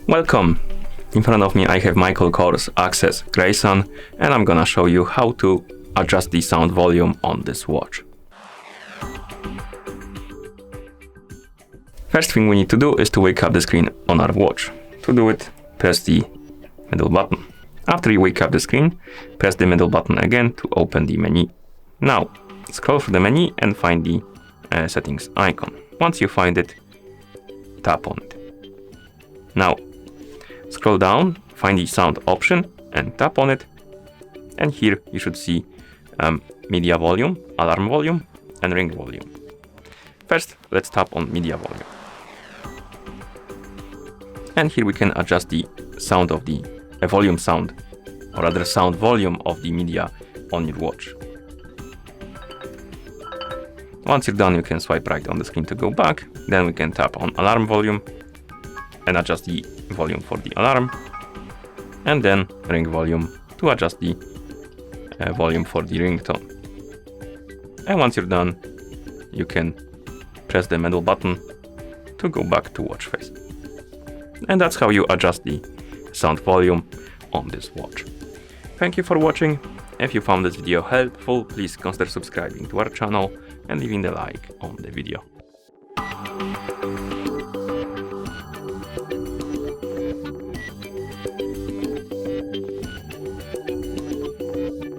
Welcome! In front of me I have MICHAEL Kors Access Grayson, and I'm gonna show you how to adjust the sound volume on this watch. First thing we need to do is to wake up the screen on our watch. To do it, press the middle button. After you wake up the screen, press the middle button again to open the menu. Now, scroll through the menu and find the settings icon. Once you find it, tap on it. Now, scroll down, find the sound option and tap on it. And here you should see media volume, alarm volume and ring volume. First, let's tap on media volume. And here we can adjust the sound of the volume sound, or rather sound volume of the media on your watch. Once you're done, you can swipe right on the screen to go back. Then we can tap on alarm volume and adjust the volume for the alarm. And then ring volume to adjust the volume for the ringtone. And once you're done, you can press the middle button to go back to watch face. And that's how you adjust the sound volume on this watch. Thank you for watching. If you found this video helpful, please consider subscribing to our channel and leaving a like on the video.